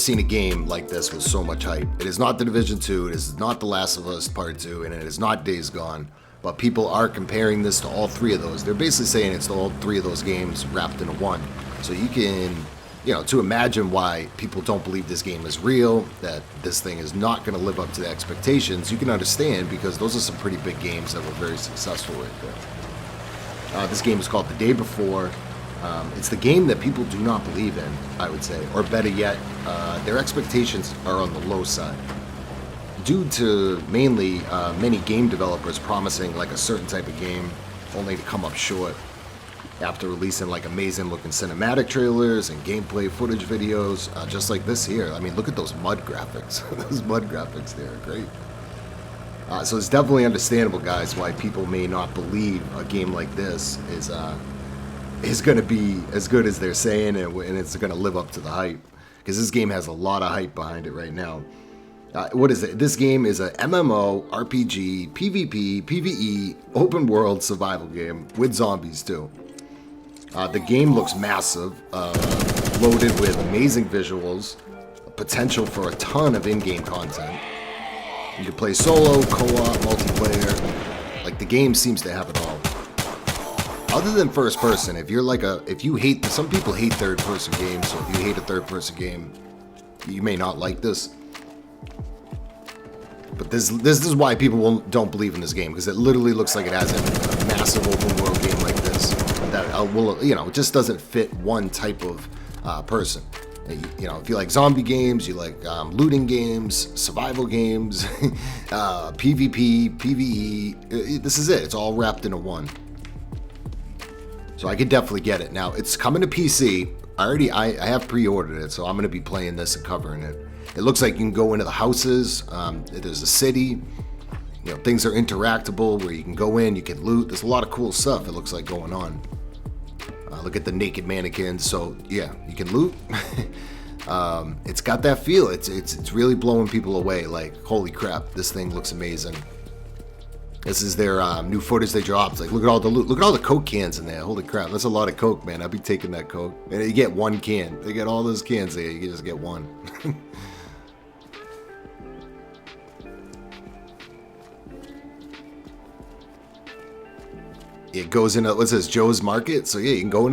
seen a game like this with so much hype. It is not The Division 2, it is not The Last of Us Part 2, and it is not Days Gone. But people are comparing this to all three of those. They're basically saying it's all three of those games wrapped into one. So you can, to imagine why people don't believe this game is real, that this thing is not going to live up to the expectations, you can understand because those are some pretty big games that were very successful right there. This game is called The Day Before. It's the game that people do not believe in, I would say. Or better yet, their expectations are on the low side. Due to mainly many game developers promising like a certain type of game only to come up short after releasing like amazing looking cinematic trailers and gameplay footage videos, just like this here. I mean, look at those mud graphics. Those mud graphics there are great. So it's definitely understandable, guys, why people may not believe a game like this is going to be as good as they're saying, and it's going to live up to the hype. Because this game has a lot of hype behind it right now. What is it? This game is a MMO, RPG, PvP, PvE, open world survival game with zombies too. The game looks massive, loaded with amazing visuals, potential for a ton of in-game content. You can play solo, co-op, multiplayer. Like, the game seems to have it all. Other than first person, some people hate third person games, so if you hate a third person game, you may not like this. But this is why people don't believe in this game, because it literally looks like it has a massive open world game like this that it just doesn't fit one type of person. If you like zombie games, you like looting games, survival games, PvP, PvE, this is it. It's all wrapped into one. So I could definitely get it. Now, it's coming to PC. I have pre-ordered it, so I'm going to be playing this and covering it. It looks like you can go into the houses. There's a city. Things are interactable where you can go in, you can loot. There's a lot of cool stuff, it looks like, going on. Look at the naked mannequins. So, yeah, you can loot. It's got that feel. It's really blowing people away. Like, holy crap, this thing looks amazing. This is their new footage they dropped. Like, look at all the loot. Look at all the Coke cans in there. Holy crap, that's a lot of Coke, man. I'd be taking that Coke. And you get one can. They get all those cans there. You can just get one. It goes into, what says, Joe's Market. So yeah, you can go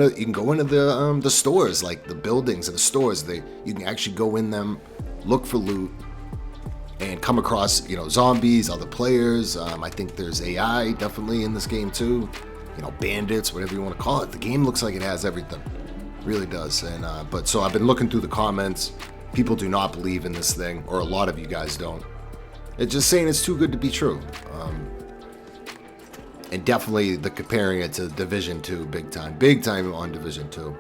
into the stores, like the buildings and the stores. You can actually go in them, look for loot, and come across zombies, other players. I think there's AI definitely in this game too. Bandits, whatever you want to call it. The game looks like it has everything, it really does. And so I've been looking through the comments. People do not believe in this thing, or a lot of you guys don't. It's just saying it's too good to be true. And definitely comparing it to Division 2, big time on Division 2.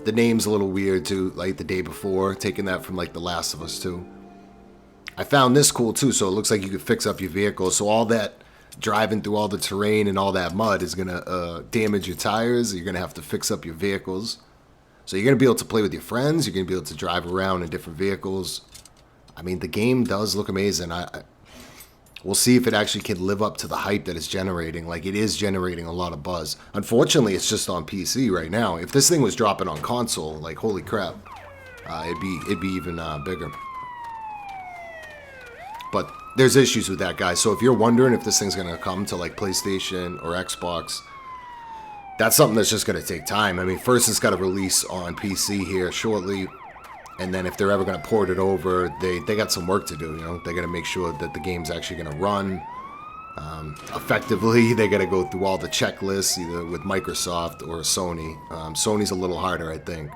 The name's a little weird too, like The Day Before, taking that from like The Last of Us 2. I found this cool too, so it looks like you could fix up your vehicle. So all that driving through all the terrain and all that mud is gonna damage your tires. You're gonna have to fix up your vehicles. So you're gonna be able to play with your friends. You're gonna be able to drive around in different vehicles. I mean, the game does look amazing. We'll see if it actually can live up to the hype that it's generating. Like, it is generating a lot of buzz. Unfortunately, it's just on PC right now. If this thing was dropping on console, like, holy crap, it'd be even bigger. But there's issues with that, guys. So if you're wondering if this thing's gonna come to like PlayStation or Xbox, that's something that's just gonna take time. I mean, first it's got to release on PC here shortly. And then if they're ever going to port it over, they got some work to do, They got to make sure that the game's actually going to run effectively. They got to go through all the checklists, either with Microsoft or Sony. Sony's a little harder, I think.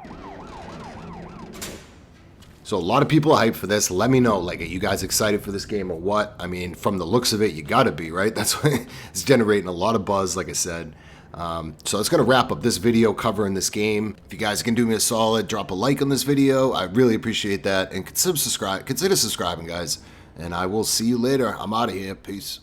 So a lot of people are hyped for this. Let me know, like, are you guys excited for this game or what? I mean, from the looks of it, you got to be, right? That's why it's generating a lot of buzz, like I said. So it's going to wrap up this video covering this game. If you guys can do me a solid, drop a like on this video. I really appreciate that. And consider subscribing, guys. And I will see you later. I'm out of here. Peace.